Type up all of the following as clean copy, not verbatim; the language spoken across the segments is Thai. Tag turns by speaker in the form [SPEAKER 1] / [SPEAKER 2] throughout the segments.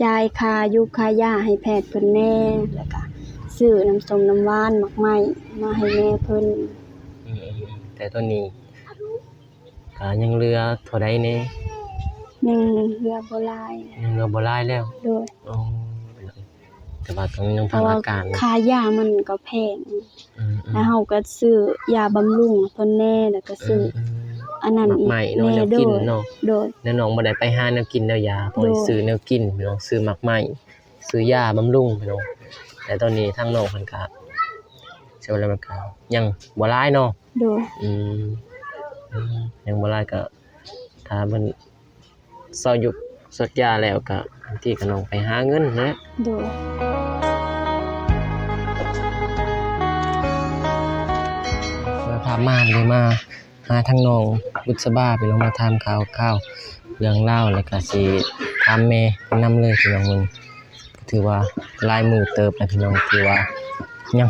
[SPEAKER 1] จ่ายค่ายุกค่ายาให้แพทย์เพิ่นแน่แล้วก็ซื้อน้ำส้มน้ำหวานหมากไม้มาให้แม่เพิ่น
[SPEAKER 2] อืมแต่ตอนนี้ก็ยังเหลือเท่าใดแน่
[SPEAKER 1] ยังเหลือบ่หลาย
[SPEAKER 2] ยังเหลือบ่หลายแล้ว
[SPEAKER 1] โดย
[SPEAKER 2] อ๋อแต่ว่าต้องยัง
[SPEAKER 1] เพ
[SPEAKER 2] พัง
[SPEAKER 1] ราะว่า
[SPEAKER 2] อาการ
[SPEAKER 1] ค่ายามันก็แพงแล้วเฮาก็ซื้อยาบำรุงเพิ่นแน่แล้วก็ซื้ออันนั้นอีก
[SPEAKER 2] ใหม่เนาะแนวกินเนาะ
[SPEAKER 1] โดย
[SPEAKER 2] แล้วน้องบ่ได้ไปหาแนวกินแนวยาต้องซื้อแนวกินพี่น้องซื้อหมักใหม่ซื้อยาบำรุงพี่น้องแต่ตอนนี้ทางน้องเพิ่นก็ใช้เวลามันก็ยังบ่หลายเนาะ
[SPEAKER 1] โดย
[SPEAKER 2] ยังบ่หลายก็ถ้ามันซอยยุกสดยาแล้วก็บางทีก็น้องไปหาเงินนะ
[SPEAKER 1] โดย
[SPEAKER 2] พามาเลยมาหาทางน้องบุษบาไปลงมาถามข่าวเรื่องราวแล้วก็สิถามแม่นำเลยพี่น้องมึงถือว่าลายมือเติบนะพี่น้องถือว่ายัง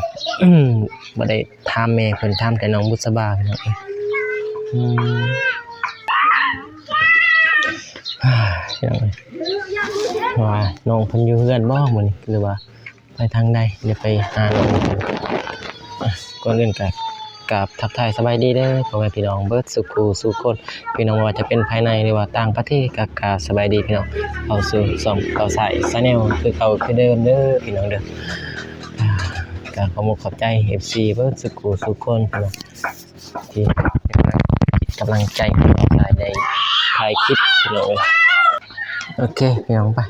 [SPEAKER 2] บ่ได้ถามแม่เพิ่นถามแต่น้องบุษบาพี่น้องยังว่าน้องเพิ่นอยู่เฮือนบ่มื้อนี้หรือว่าไปทางใดเดี๋ยวไปหาน้องเพิ่นก่อนอื่นก็กราบทักทายสบายดีเด้อพ่อแม่พี่น้องเบิดสุขสู่คนพี่น้องว่าจะเป็นภายในหรือว่าต่างประเทศก็กราบสบายดีพี่น้องเข้าสู่ช่องเข้าใส่ชาแนลคือเก่าคือเดิมเด้อพี่น้องเด้อก็ขอบใจ FC เบิดสุขสู่คนพี่น้องที่กำลังใจให้เราได้ถ่ายคลิปพี่น้องโอเคพี่น้องไป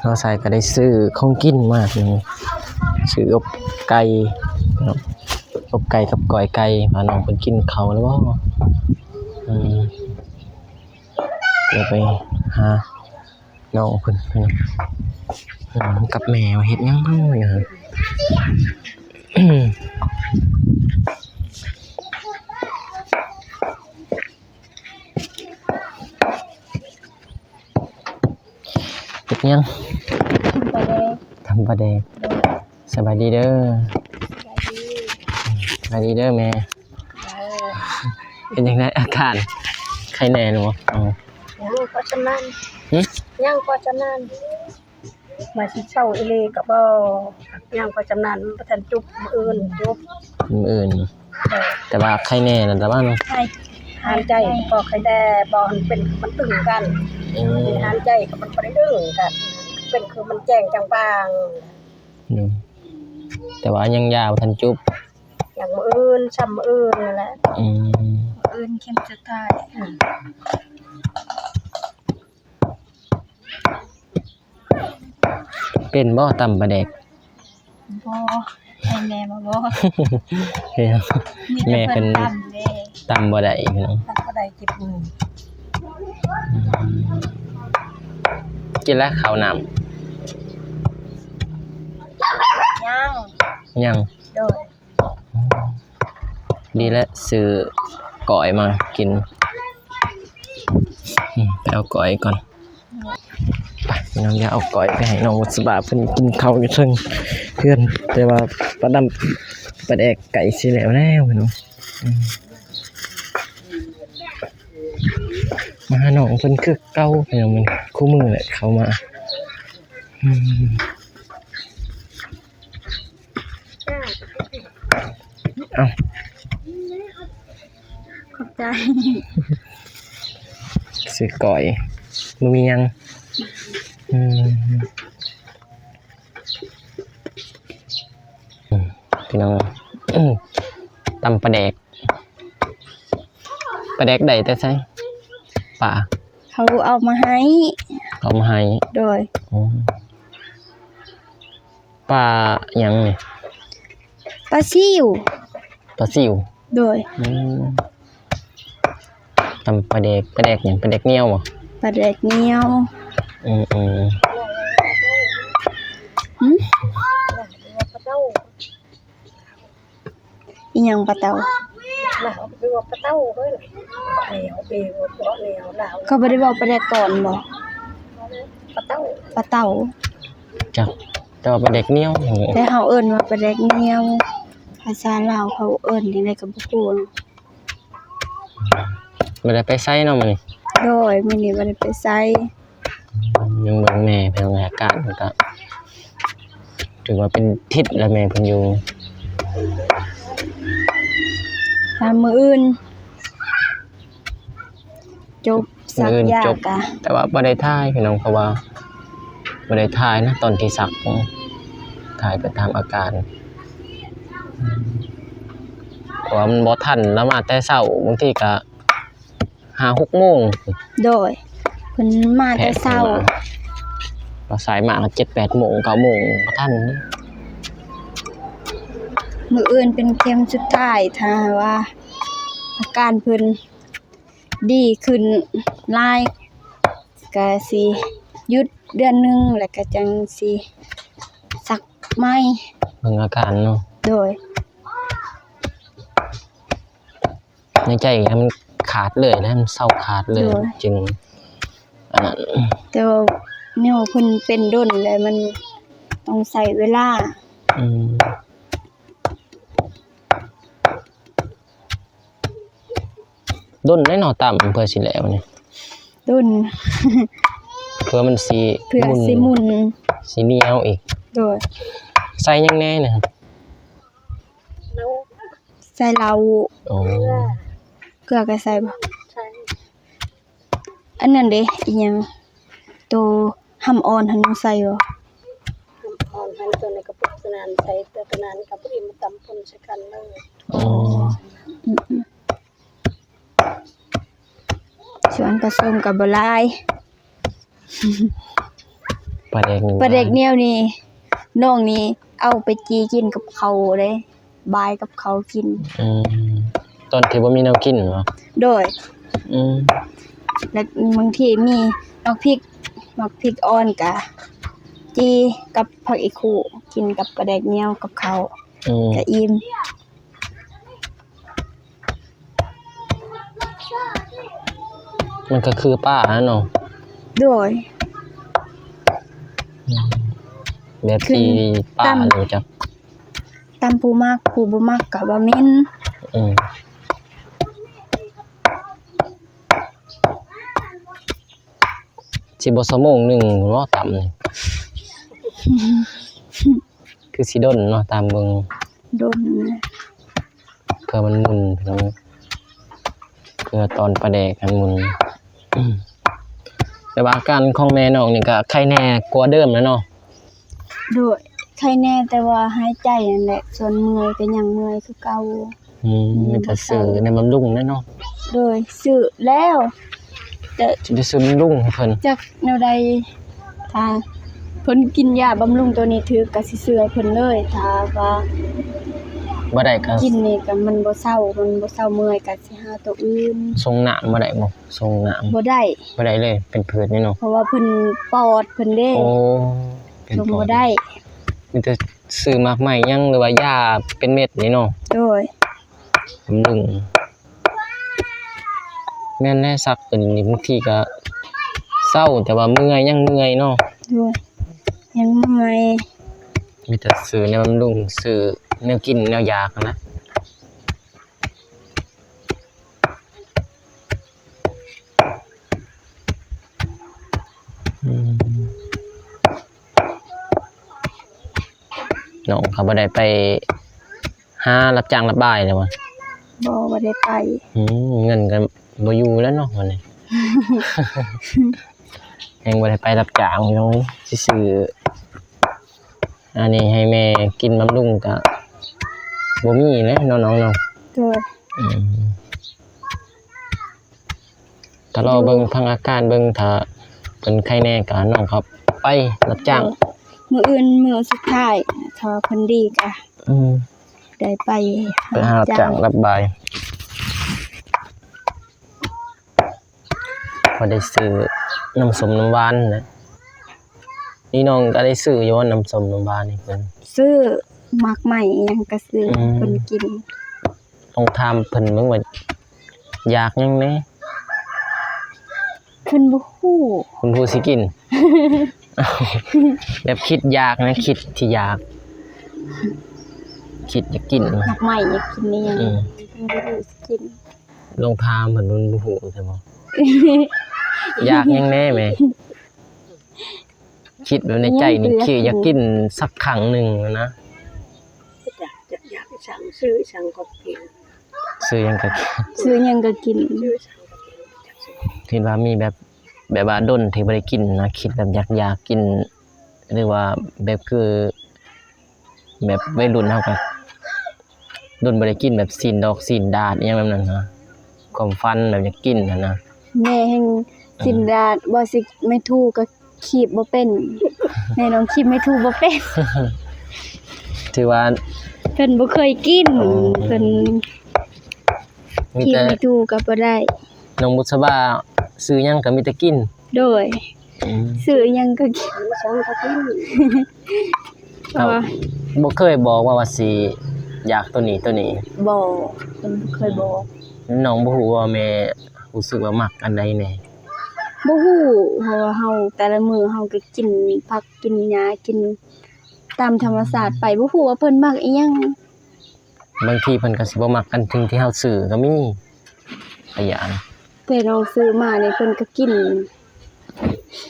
[SPEAKER 2] เราใส่ก็ได้ซื้อของกินมาพี่น้องซื้ออบไก่พี่น้องอบไก่กับก้อยไก่มาน้องเพิ่นกินข้าวแล้วบ่เดี๋ยวไปหาน้องเพิ่นกับแม่ว่าเฮ็ดหยังเนาะอย่างเฮ็ดหยังทำปลาแดกสบายดีเด้อสบายดีเด้อแม่เป็นจังไดอาการไข้แน่หนู
[SPEAKER 1] ยังก็จำนั้นยังก็จำนั้นมาสิเช้าอีเลก็บ่ยังก็จำนั้นบ่ทันจุบมื้ออื่นจุบ
[SPEAKER 2] มื้ออื่นแต่ว่าไข้แน่นั่นแต่ว่าเนาะ
[SPEAKER 1] หายใจก็ไข้แน่บ่เป็นมันตึงกันหายใจก็มันบ่ได้ดึงกันเป็นคือมันแจ้งจังบาง
[SPEAKER 2] แต่ว่ายังยาวทันจุบ
[SPEAKER 1] อย่างมื้ออื่นช้ำมื้ออื่นนั่นแหละอื่นเข้มสุดท้าย
[SPEAKER 2] เป็นบ่ตำปลาแดก
[SPEAKER 1] บ่ให้แม่มาบ่
[SPEAKER 2] แม่เพิ่นตำบ่ได้พี่น้อง
[SPEAKER 1] ตำบ่ได้เจ็บมือ
[SPEAKER 2] กินแล้วข้าวน้ำยัง
[SPEAKER 1] โดย
[SPEAKER 2] ดีแล้วซื้อก้อยมากินไปเอาก้อยก่อนไปน้องอย่าเอาก้อยไปให้น้องบุษบาเพิ่นกินข้าวอยู่เทิงเพื่อนแต่ว่าปลาดำปลาแดกไก่สิแล้วพี่น้องมาหาน้องเพิ่นคือเก่าพี่น้องมันคู่มือแหละเข้ามาเอา
[SPEAKER 1] ขอบใจ
[SPEAKER 2] ซื้อก้อยบ่มีหยังพี่น้องตำปลาแดกได้แต่ไสป่า
[SPEAKER 1] เขาเอามาให้โดย
[SPEAKER 2] ปลาหยังนี่
[SPEAKER 1] ปลาซิวโดย
[SPEAKER 2] ตำปลาแดกหยังปลาแดกเหนียวบ่
[SPEAKER 1] ปลาแดกเหนียวอีหยังปลาเต่าเขาบ่ได้บอกปลาแดกก่อนบ่ปลาเต่า
[SPEAKER 2] จักแต่ว่าปลาแดกเหนียว
[SPEAKER 1] แต่เฮาเอิ้นว่าปลาแดกเหนียวภาษาลาวเขาเอิ้นจังได๋ก็บ่ฮู้
[SPEAKER 2] บ่ได้ไปไสเนาะมื้อนี้
[SPEAKER 1] โดยมื้อนี้บ่ได้ไปไส
[SPEAKER 2] ยังเบิ่งแม่ านก็ถือว่าเป็นทิศและแม่เพิ่นอยู่
[SPEAKER 3] ถ้ามื้ออื่นจบสักยากะ
[SPEAKER 2] แต่ว่าบ่ได้ถ่ายพี่น้องเพราะว่าบ่ได้ถ่ายนะตอนที่สักถ่ายไปตามอาการเพราะว่ามันบ่ทันแล้วมาแต่เช้าบางทีก็5-6 โมง
[SPEAKER 3] โดยเพิ่นมาแต่เช้า
[SPEAKER 2] เราสายมาก็7-8 โมง 9 โมงบ่ทันเด้อ
[SPEAKER 3] มื้ออื่นเป็นเข็มสุดท้ายถ้าว่าอาการเพิ่นดีขึ้นหลายก็สิหยุดเดือนหนึงแล้วก็จังสิสักใหม่
[SPEAKER 2] เบิ่งอาการเนาะ
[SPEAKER 3] โดย
[SPEAKER 2] ในใจให้มันขาดเลยนะมันเศร้าขาดเลยจึงอันนั้น
[SPEAKER 3] แต่ว่าแนวเพิ่นเป็นดนแล้วมันต้องใช้เวลา
[SPEAKER 2] อืมด้นได้หนอต่ำเพื่อสิแล้วนี่
[SPEAKER 3] ดน
[SPEAKER 2] เพื่อมันสิ
[SPEAKER 3] เพื่อสิหมุน
[SPEAKER 2] สิเหนียวอีก
[SPEAKER 3] โดย
[SPEAKER 2] ใส่ยังแน่เนี่ยครับ
[SPEAKER 1] แล้ว
[SPEAKER 3] ใส่เหล้า
[SPEAKER 2] โอ้
[SPEAKER 3] เกลือก็ใส่บ่
[SPEAKER 1] ใช่
[SPEAKER 3] อันนั้นเด้อีหยังตัวหำอ่อนหันใส่บ่
[SPEAKER 1] อ่อนหันตัวในกระปุกสนานใส่แต่ตนานกับอิ่มตำปนใส่กันเลย
[SPEAKER 2] อ๋อ
[SPEAKER 3] ส่วนผสมก็บ่หลาย
[SPEAKER 2] ปลาแดกนี่
[SPEAKER 3] ปลาเด็กแนวนี้น้องนี่เอาไปจีกินกับข้าวเด้บายกับข้าวกิน
[SPEAKER 2] อืมตอนที่บ่มีแนวกินเหรอ
[SPEAKER 3] โดย
[SPEAKER 2] อืม
[SPEAKER 3] แล้วบางทีมีมักพริกอ่อนกะจีกับผักอีคู่กินกับปลาแดกเหนียวกับข้าว
[SPEAKER 2] อืม
[SPEAKER 3] ก็อิ่ม
[SPEAKER 2] มันก็คือป้านะเนาะ
[SPEAKER 3] โดย
[SPEAKER 2] แบบที่ป้า
[SPEAKER 3] ตำ
[SPEAKER 2] เลยจ้ะ
[SPEAKER 3] ตามผู้มักผู้บ่มักก็บ่แม่น
[SPEAKER 2] อืมสิบ่ชั่วโมงหนึงเนาะต่ำนี่ คือสิดนเนาะตามเบิ่ง
[SPEAKER 3] โดน
[SPEAKER 2] เพื่อมันหมุนพี่น้องเพื่อตอนปลาแดกมันหมุน แต่ว่าอาการของแม่น้องนี่ก็ไข้แน่กว่าเดิมแล้วเนาะ
[SPEAKER 3] โดยใครแน่แต่ว่าหายใจนั่นแหละส่วนเมื่อยก็ยังเมื่อยคือเก่า
[SPEAKER 2] มันจะซื้อในบำรุงแน่เนาะ
[SPEAKER 3] โดยซื้อแล้วแต่
[SPEAKER 2] สิได้ซื้อบำรุงให้เพิ่น
[SPEAKER 3] จักแนวใดถ้าเพิ่นกินยาบำรุงตัวนี้ถือก็สิซื้อให้เพิ่นเลยถ้าว่า
[SPEAKER 2] บ่ได้ก็
[SPEAKER 3] กินนี่ก็มันบ่เศร้าเมื่อยก็สิหาตัวอื่น
[SPEAKER 2] ส่งน้ำบ่ได้บ่ส่งน้ำ
[SPEAKER 3] บ่ได้
[SPEAKER 2] บ่ได้เลยเป็นพืชนี่เนาะ
[SPEAKER 3] เพราะว่าเพิ่นปอดเพิ่นเด้
[SPEAKER 2] โอ้เป็น
[SPEAKER 3] ลง
[SPEAKER 2] ปอ
[SPEAKER 3] บ่
[SPEAKER 2] ด
[SPEAKER 3] ได้
[SPEAKER 2] มีแต่ซื้อมากใหม่ยังหรือว่ายาเป็นเม็ดนี่เนาะ
[SPEAKER 3] โดย
[SPEAKER 2] บำรุงแม่นแน่ซักเป็นนี่บางทีก็เศร้าแต่ว่าเมื่อยยังเมื่อยเนาะ
[SPEAKER 3] โดยยังเมื่อย
[SPEAKER 2] มีแต่ซื้อในบำรุงซื้อแนวกินแนวยากันนะน้องเขาบ่ได้ไปหารับจ้างรับบ่ายเลยวะ
[SPEAKER 3] บ่ได้ไป
[SPEAKER 2] เงินก็บ่อยู่แล้วเนาะวันนี้ ยังบ่ได้ไปรับจ้างพี่น้องสิซื้ออันนี้ให้แม่กินบำรุงก็บ่มีแล้วน้องๆเนาะ
[SPEAKER 3] โดย
[SPEAKER 2] ถ้ารอเบิ่งพังอาการเบิ่งถ้าเป็นไข้แน่ก็น้องครับไปรับจ้าง
[SPEAKER 3] มื้ออื่นมื้อสุดท้ายถ้าเพิ่นดีก็ได้ไป
[SPEAKER 2] ไปหารับจ้างรับบายพอได้ซื้อน้ำส้มน้ำหวานนะนี่น้องก็ได้ซื้ออยู่ว่าน้ำส้มน้ำหวานนี่เพิ่น
[SPEAKER 3] ซื้อหมากใหม่หยังก็ซื้อเพิ่นกิน
[SPEAKER 2] ต้องถามเพิ่นเบิ่งว่าอยากหยังแหน่
[SPEAKER 3] เพิ่นบ่ฮู้
[SPEAKER 2] คุณผู้สิกิน แบบคิดอยากนะคิดที่อยากคิดอยากกิน
[SPEAKER 3] หมากใหม่อยากกินนี่หยัง
[SPEAKER 2] อืม
[SPEAKER 3] เพิ่นบ่รู้สิกิน
[SPEAKER 2] ลองถามเพิ่นบ่ฮู้ใช่บ่ อยากหยังแน่แหม่ คิดแบบในใจนี่คืออยากกินสักครั้งหนึงนะ
[SPEAKER 1] อยากสั่งซื้อสั่งก็กิน
[SPEAKER 2] ซื้อหยังก็
[SPEAKER 3] ซื้อหยังก็กิน
[SPEAKER 1] ซื้อสั่งก็กิน
[SPEAKER 2] คิดว่ามีแบบว่าดนที่บ่ได้กินนะคิดแบบอยากกินหรือว่าแบบคือแบบวัยรุ่นเฮาก็ดนบ่ได้กินแบบซีนดอกซีนดาดอิหยังแบบนั้นนะความฝันแบบอยากกินนั่นนะ
[SPEAKER 3] แม่แห่งสินดาดบ่สิไม่ถูกก็คีบบ่เป็นแม่น้องคีบไม่ถูกบ่เป็น
[SPEAKER 2] ถือว่า
[SPEAKER 3] เพิ่นบ่เคยกินเพิ่น
[SPEAKER 2] มี
[SPEAKER 3] คีบ
[SPEAKER 2] แต่
[SPEAKER 3] ไม่ถูกก็บ่ได้
[SPEAKER 2] น้องบุษบาซื้อหยังก็มีแต่กิน
[SPEAKER 3] โดยซื้อหยังก็กิน
[SPEAKER 1] ซื้อสั่งก็กิน
[SPEAKER 3] เพราะว่า
[SPEAKER 2] บ่เคยบอกว่าสิอยากตัวนี้
[SPEAKER 3] บ่เพิ่นบ่เคยบอก
[SPEAKER 2] น้องบ่ฮู้ว่าแม่รู้สึกว่ามักอันใดแหน่
[SPEAKER 3] บ่ฮู้เพราะว่าเฮาแต่ละมื้อเฮาก็กินผักกินหญ้ากินตามธรรมชาติไปบ่ฮู้ว่าเพิ่นมักอิหยัง
[SPEAKER 2] บางทีเพิ่นก็สิบ่มักอันถึงที่เฮาซื้อก็มีหลายอย่าง
[SPEAKER 3] แต่น้องซื้อมานี่เพิ่นก็กิน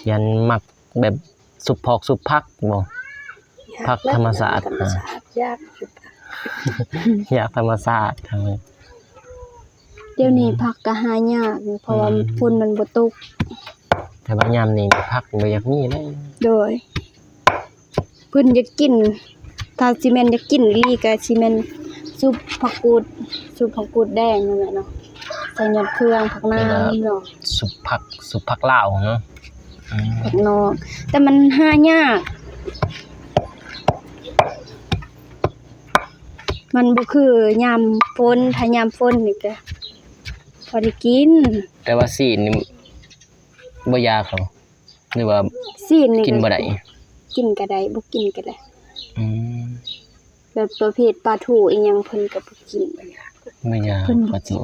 [SPEAKER 2] ยันมักแบบสุปพอกสุปผักบ่ ผักธรรมศาสตร์
[SPEAKER 1] ธรรมศาสตร์ยากสุด
[SPEAKER 2] อยากธรรมชาติทั้งนั้น
[SPEAKER 3] เดี๋ยวนี้ผักก็หายากเพราะว่าฝนมันบ่ตก
[SPEAKER 2] แต่ว่ายามนี้ผักบ่อยากมีเลย
[SPEAKER 3] โดยเพิ่นอยากกินถ้าสิแม่นอยากกินอีหลีก็สิแม่นซุปผักกูดแดงนั่นแหละเนาะใส่ยอดเครื่องผักนางเนาะ
[SPEAKER 2] สุปผักลาวเนาะอืม
[SPEAKER 3] ผักนอกแต่มันหายากมันบ่คือยามฝนถ้ายามฝนนี่ก็พอได้กิน
[SPEAKER 2] แต่ว่าซีนนี่บ่อยากหรอกหรือว่า
[SPEAKER 3] ซีนนี่
[SPEAKER 2] กินบ่ได้
[SPEAKER 3] กินก็ได้บ่กินก็ได้
[SPEAKER 2] อืม
[SPEAKER 3] แบบประเภทปลาทูอีหยังเพิ่นก็บ่กิน
[SPEAKER 2] บ่อยาก
[SPEAKER 3] เพิ่นบ่
[SPEAKER 2] ปะจุ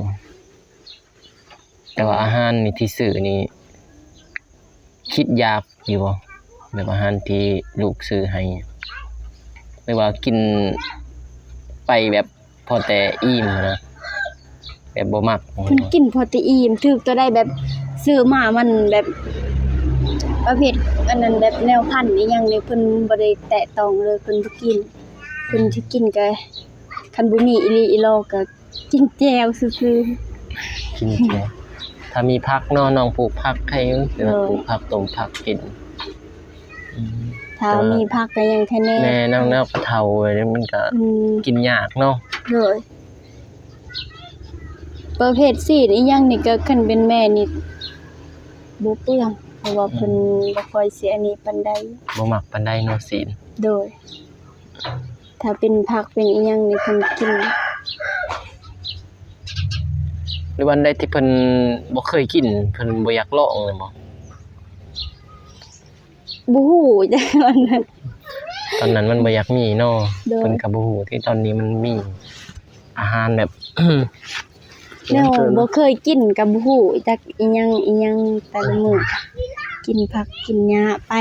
[SPEAKER 2] แต่ว่าอาหารนี่ที่ซื้อนี่คิดยากอยู่บ่แบบอาหารที่ลูกซื้อให้ไม่ว่ากินไปแบบพอแต่อิ่มนะแบบบ่มัก
[SPEAKER 3] เพิ่นกินพอแตีอิ่มถึกตัวได้แบบซื้อมามันแบบประเภทอันนั้นแบบแนวพันธุ์อีหยังนี่เพิ่นบ่ได้แตะต้องเลยเพิ่นบ่กินเพิ่นสิกินก็คันบ่มีอีหลีอีหลอก็กินแจ่วซื่อ
[SPEAKER 2] กินแค่ถ้ามีผักเนาะน้องปลูกผักให้แต่ว่าปลูกผักต้มผักกินอืม
[SPEAKER 3] ๆถ้ามีผักก็ยังแค่แน่
[SPEAKER 2] แม่น้องแนวกระเทาไว้มันก็กินยากเนาะ
[SPEAKER 3] เลยประเภทซีดอีหยังนี่ก็คันเป็นแม่นี่บ่เปลืองเพราะว่าเพิ่นบ่ค่อยสิอันนี้ปานใด
[SPEAKER 2] บ่มักปานใดเนาะศีล
[SPEAKER 3] โดยถ้าเป็นผักเป็นอีหยังนี่เพิ่นกิน
[SPEAKER 2] หรือวันใดที่เพิ่นบ่เคยกินเพิ่นบ่อยากลองเลยบ่
[SPEAKER 3] บ่ฮู้จักอันนั้น
[SPEAKER 2] ตอนนั้นมันบ่อยากมีเนาะ
[SPEAKER 3] โดย
[SPEAKER 2] เพิ่นก็บ่ฮู้ที่ตอนนี้มันมีอาหารแบบ
[SPEAKER 3] แนวบ่เคยกินก็บ่ฮู้จักอีหยังแต่ละมื้อกินผักกินหญ้าไป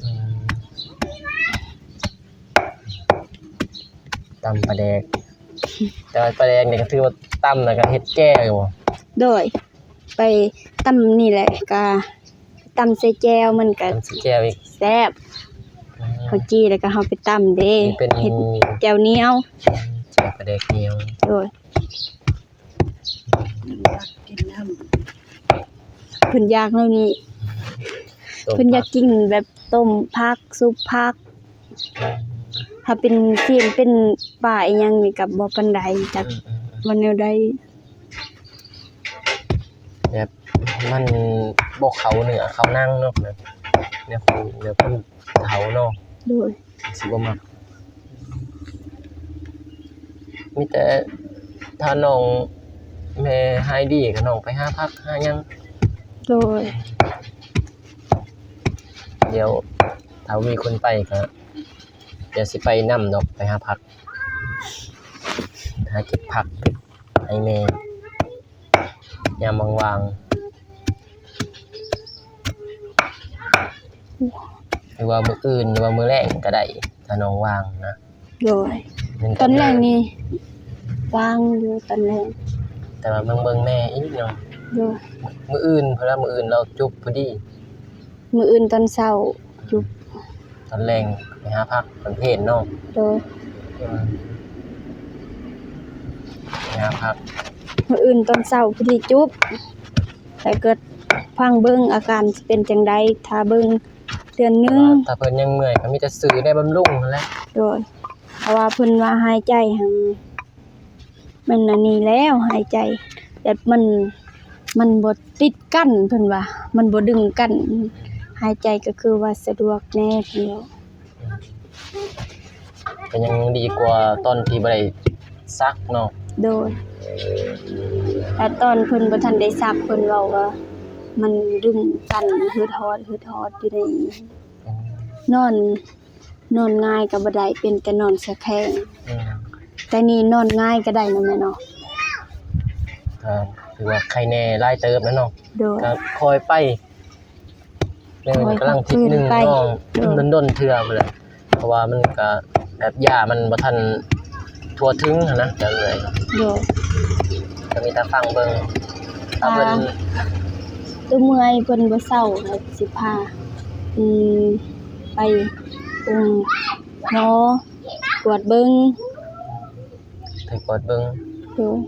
[SPEAKER 2] อืมตำปลาแดกแต่ว่าปลาแดกนี่ก็ถือว่าตำแล้วก็เฮ็ดแก้อยู่บ่
[SPEAKER 3] โดยไปตำนี่แหละก็ตำใส่แจ่วมันก็
[SPEAKER 2] ตำสิแก้วอีก
[SPEAKER 3] แซ่บข้าวจีแล้วก็เฮาไปตำเด้
[SPEAKER 2] นี่เป็น
[SPEAKER 3] เฮ็ดแจ่วเหนียว
[SPEAKER 2] แจ่วปลาแดกเหนียว
[SPEAKER 3] โดย
[SPEAKER 1] กินน้
[SPEAKER 3] เพิ่นอยากแล้วนี้
[SPEAKER 2] ต้ม
[SPEAKER 3] เพิ่นอยากกินแบบต้มผักซุปผัก ถ้าเป็นซีนเป็นปลาอีหยังนี่ก็บ่ปานใดจักว่าแนวใด
[SPEAKER 2] แบบมันบ่เข้าเนื้อเข้านั่งเนาะแบบเนี่ยคนเฒ่าเนาะ
[SPEAKER 3] โดย
[SPEAKER 2] สิบ่มักมีแต่ถ้าน้องแม่หายดีก็น้องไปหาพักหาหยัง
[SPEAKER 3] โดย
[SPEAKER 2] เดี๋ยวถ้ามีคนไปก็เดี๋ยวสิไปนำดอกไปหาพักหาเก็บผักเก็บให้แม่ยามว่างๆหรือว่ามื้ออื่นหรือว่ามื้อแลงก็ได้ถ้าน้องว่างนะ
[SPEAKER 3] โดยตอนแรกนี่วางอยู่ตอนแรก
[SPEAKER 2] แต่ว่าเบิ่งแม่อีกเนาะ
[SPEAKER 3] โดย
[SPEAKER 2] มื้ออื่นเพราะว่ามื้ออื่นเราจบพอดี
[SPEAKER 3] มื้ออื่นตอนเช้า
[SPEAKER 2] อื
[SPEAKER 3] จุบ
[SPEAKER 2] ตอนแรงไปหาพักประเภทเนาะ
[SPEAKER 3] โดย
[SPEAKER 2] ไปหาพัก
[SPEAKER 3] มื้ออื่นตอนเช้าพิธีจุบแต่เกิดฟังเบิ่งอาการสิเป็นจังไดถ้าเบิ่งเดือนหนึง
[SPEAKER 2] ถ้าเพิ่นยังเมื่อยก็มีแต่ซื้อได้บำรุงนั่นแหละ
[SPEAKER 3] โดยเพราะว่าเพิ่นว่าหายใจหังมันอันนี้แล้วหายใจแต่มันบ่ติดกั้นเพิ่นว่ามันบ่ดึงกั้นหายใจก็คือว่าสะดวกแน่เพิ่นว่า
[SPEAKER 2] ก็ยังดีกว่าตอนที่บ่ได้ซักเนาะ
[SPEAKER 3] โดยแต่ตอนเพิ่นบ่ทันได้ซักเพิ่นเว้าว่ามันดึงกั้นฮึดฮอดอยู่ในนอนง่ายก็บ่ได้เป็นแต่นอนสะแคง
[SPEAKER 2] อืม
[SPEAKER 3] แต่นี่นอนง่ายก็ได้เนาะแม่เนาะ
[SPEAKER 2] ถือว่าใครแน่หลายเติบแล้วเนาะ
[SPEAKER 3] โดย
[SPEAKER 2] ก็คอยไปเรื่องกำลังทิศหนึง
[SPEAKER 3] คอย
[SPEAKER 2] เนาะ
[SPEAKER 3] ไป
[SPEAKER 2] ดนๆเทื่อพุ่นแหละเพราะว่ามันก็แบบยามันบ่ทันทั่วถึงหั้นนะจังเลย
[SPEAKER 3] โดย
[SPEAKER 2] ก็มีแต่ฟังเบิ่งถ้าเพิ่น
[SPEAKER 3] ตัวเมื่อยเพิ่นบ่เซาแล้วสิพาไปหมอตรวจเบิ่ง
[SPEAKER 2] ไปกดเบิ่ง
[SPEAKER 3] โดย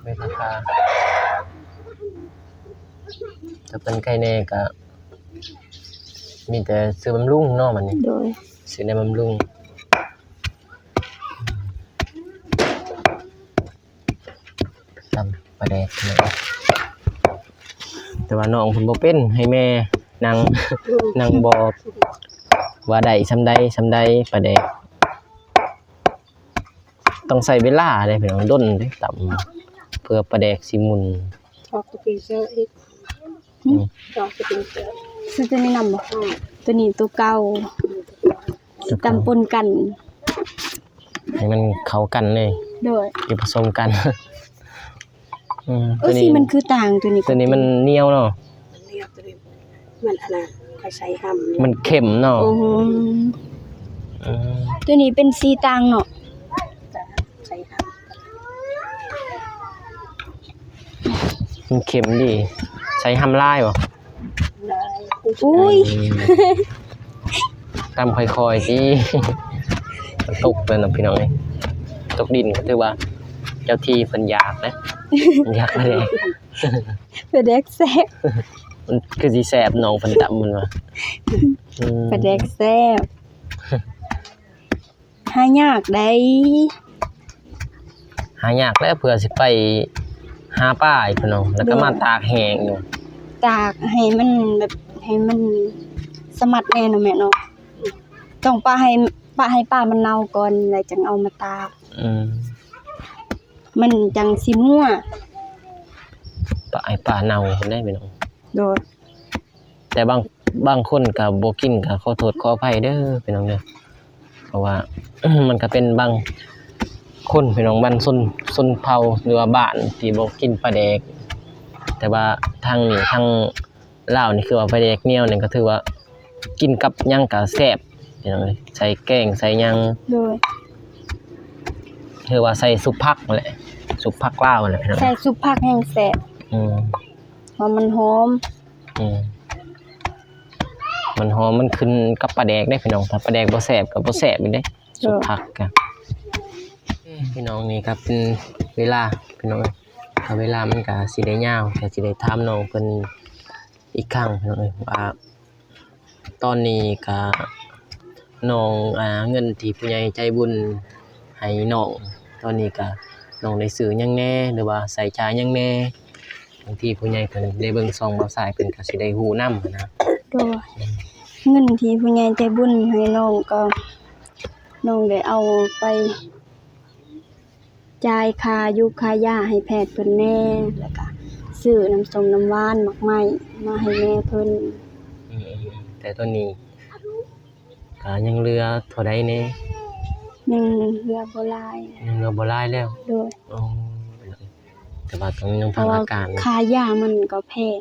[SPEAKER 2] เวทนาถ้าเป็นใครแน่ก็มีแต่ซื้อบำรุงเนาะมันนี่
[SPEAKER 3] โดย
[SPEAKER 2] ซื้อในบำรุงตำปลาแดกเนี่ยแต่ว่าน้องเพิ่นบ่เป็นให้แม่นั่ง นั่งบอกว่าได้ซำใดปลาแดกต้องใช้เวลาเด้พี่น้องดนเด้ตำเพื่อปลาแดกสิหมุน
[SPEAKER 1] ชอบสปริงเซอร์อีกชอบสปริงเซอร์
[SPEAKER 3] ซื้อตัวนี้นำบ่ตัวนี้ตัวเก่าตำปนกัน
[SPEAKER 2] ให้มันเข้ากันเลย
[SPEAKER 3] โดย
[SPEAKER 2] อย่าผสมกัน
[SPEAKER 3] สิมันคือต่างตัวนี้
[SPEAKER 2] ตัวนี้มันเหนียวเนาะ
[SPEAKER 1] มันเรียกตัวนี้มันอันนั้นใครใช้ห้ำ
[SPEAKER 2] มันเค็มเนาะ
[SPEAKER 3] โอ้โห
[SPEAKER 2] อืม
[SPEAKER 3] ตัวนี้เป็นสีต่างเนาะ
[SPEAKER 1] จะใช้ห้
[SPEAKER 2] มันเค็มดีใช้ห้ำลายบ่
[SPEAKER 1] ำลายผู้ชาย
[SPEAKER 3] อุ้ย
[SPEAKER 2] ตามค่อยๆที่ มันตกเลยนะพี่น้องเอ้ยตกดินก็ถือว่า เจ้าที่เพิ่นอยากนะ มันอยากอะไร
[SPEAKER 3] ปลาแดกแซ่บ
[SPEAKER 2] มันคือสิแซ่บน้องเพิ่นตำมันว่า
[SPEAKER 3] ปลาแดกแซ่บหายากได้
[SPEAKER 2] หายากแล้วเผื่อสิไปหาป้าอีกพี่น้องแล้วก็มาตากแห้งอยู่
[SPEAKER 3] ตากให้มันแบบให้มันสมัดแน่เนาะแม่เนาะต้องป้าให้ป้ามันเน่าก่อนแล้วจังเอามาตาก
[SPEAKER 2] อืม
[SPEAKER 3] มันจังสิมั่ว
[SPEAKER 2] ป้าเน่าเพิ่นได้พี่น้อง
[SPEAKER 3] โดย
[SPEAKER 2] แต่บางคนก็บ่กินก็ขอโทษขออภัยเด้อพี่น้องเด้อเพราะว่า มันก็เป็นบางคนพี่น้องบ้านชนเผ่าหรือว่าบ้านที่บ่กินปลาแดก แต่ว่าทางนี้ทางลาวนี่คือว่าปลาแดกเหนียวนี่ก็ถือว่ากินกับหยังก็แซ่บพี่น้องเอ้ยใส่แกงใส่หยัง
[SPEAKER 3] โดย
[SPEAKER 2] คือว่าใส่ซุปผักนั่นแหละซุปผักลาวนั่นแหละพี่น้อง
[SPEAKER 3] ใส่ซุปผักแห้งแซ่บ
[SPEAKER 2] อืม
[SPEAKER 3] เพราะมันหอม
[SPEAKER 2] มันหอมมันขึ้นกับปลาแดกได้พี่น้องถ้าปลาแดกบ่แซ่บก็บ่แซ่บอีกเด้ซุปผักก็พี่น้องนี่ครับเป็นเวลาพี่น้องถ้าเวลามันก็สิได้ยาวแต่สิได้ถามน้องเพิ่นอีกครั้งพี่น้องว่าตอนนี้ก็น้องเงินที่ผู้ใหญ่ใจบุญให้น้องตอนนี้ก็น้องได้ซื้อหยังแหน่หรือว่าใส่จ่ายหยังแหน่บางทีผู้ใหญ่เพิ่นได้เบิ่งซองเบาสายเพิ่นก็สิได้ฮู้นำนะ
[SPEAKER 3] โดยเงินที่ผู้ใหญ่ใจบุญให้น้องก็น้องได้เอาไปจ่ายค่ายุค่ายาให้แพทย์เพิ่นแน่แล้วก็ซื้อน้ำส้มน้ำหวานหมากไม้มาให้แม่เพิ่น
[SPEAKER 2] แต่ตอนนี้ก็ยังเหลือเท่าใดแน่
[SPEAKER 3] ยังเหลือบ่หลาย
[SPEAKER 2] ยังเหลือบ่หลายแล้ว
[SPEAKER 3] โดย
[SPEAKER 2] อ๋อแต่ว่าต้องยัง
[SPEAKER 3] เพ
[SPEAKER 2] ฟัง
[SPEAKER 3] ราะว่า
[SPEAKER 2] อาการ
[SPEAKER 3] ค่ายามันก็แพง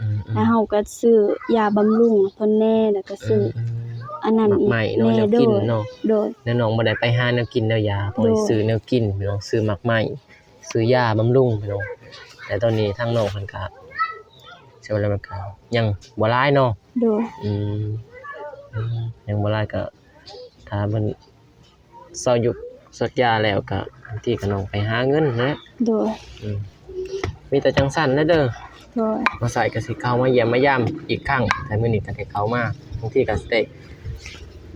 [SPEAKER 2] อืม
[SPEAKER 3] แล้วเฮาก็ซื้อยาบำรุงเพิ่นแน่แล้วก็ซื้ออันนั้นอีก
[SPEAKER 2] ใหม่เนาะแนว
[SPEAKER 3] โด
[SPEAKER 2] กิน
[SPEAKER 3] ย
[SPEAKER 2] เนาะ
[SPEAKER 3] โดย
[SPEAKER 2] แล้วน้องบ่ได้ไปหาแนวกินแนวยาต้อง
[SPEAKER 3] โดย
[SPEAKER 2] ซื้อแนวกินพี่น้องซื้อหมักใหม่ซื้อยาบำรุงพี่น้องแต่ตอนนี้ทางน้องเพิ่นก็ ใช้เวลามันก็ยังบ่หลายเนาะ
[SPEAKER 3] โดย
[SPEAKER 2] อืมยังบ่หลายก็ถ้ามันเซายุกสักยาแล้วก็บางทีก็น้องไปหาเงินนั่นแหละ
[SPEAKER 3] โดย
[SPEAKER 2] อืมมีแต่จังซั่นนะเด้อ
[SPEAKER 3] โดย
[SPEAKER 2] มาใส่ก็สิเข้ามาเยี่ยมมายามอีกครั้งแต่มื้อนี้ก็ได้เข้ามาบางทีก็สิได้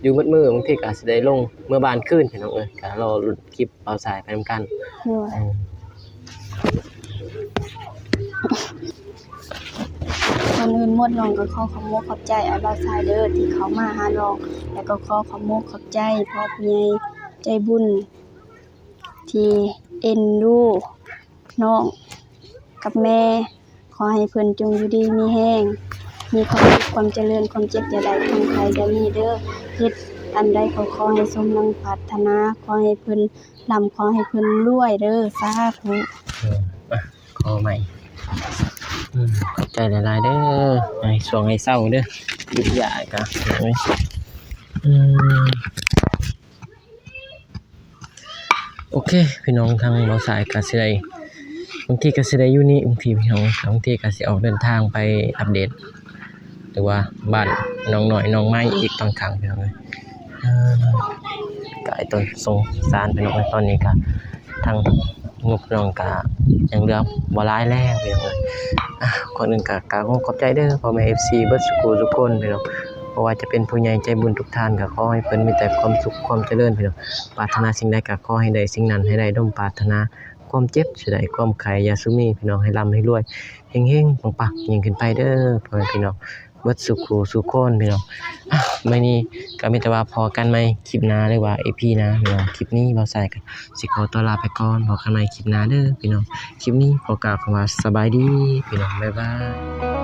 [SPEAKER 2] อยู่มืดมื้อบางทีก็สิได้ลงเมื่อบ้านคืนพี่น้องเอ้ยก็รอลุ้นคลิปเบาสายไปนำกัน
[SPEAKER 3] โดย ก่อนอื่นหมดน้องก็ขอขอบคุณขอบใจไอ้บ่าวชายเด้อที่เขามาหาน้องแล้วก็ขอขอบคุณขอบใจพ่อผู้ใหญ่ใจบุญที่เอ็นดูน้องกับแม่ ขอให้เพิ่นจงอยู่ดีมีแรงมีความสุขความเจริญความเจ็บอย่าได้ความใครจะมีเด้อเฮ็ดอันใดก็ขอให้สมดังปรารถนาขอให้เพิ่นร่ำขอให้เพิ่นรวยเด้อสาธุ
[SPEAKER 2] มาขอใหม่ขอบใจหลายๆเด้อให้สวงให้เศร้าเด้อหยุดยากะเอ้ยโอเคพี่น้องทางเบาสายก็สิได้บางทีก็สิได้อยู่นี่บางทีพี่น้องบางทีก็สิออกเดินทางไปอัปเดตหรือว่าบ้านน้องหน่อยน้องไม้อีกบางครั้งพี่น้องเอ้ยก็ไอ้ต้นสงสารพี่น้องตอนนี้ก็ทางงบน้องก็ยังเหลือบ่หลายแล้วพี่น้องเอ้ยก่อนอื่นก็ขอบใจเด้อพ่อแม่ FC เบิดทุกคนพี่น้องเพราะว่าจะเป็นผู้ใหญ่ใจบุญทุกท่านก็ขอให้เพิ่นมีแต่ความสุขความเจริญพี่น้องปรารถนาสิ่งใดก็ขอให้ได้สิ่งนั้นให้ได้ดังปรารถนาความเจ็บสิได้ความไข้อย่าสุมีพี่น้องให้ร่ำให้รวยเฮงๆปังๆยิ่งขึ้นไปเด้อพ่อแม่พี่น้องเบิดสุขคนพี่น้องมื้อนี้ก็มีแต่ว่าพอกันใหม่คลิปหน้าหรือว่า EP หน้าพี่น้องคลิปนี้บ่ใส่ก็สิขอตัวลาไปก่อนพบกันใหม่คลิปหน้าเด้อพี่น้องคลิปนี้ขอกล่าวคำว่าสบายดีพี่น้องบ๊ายบาย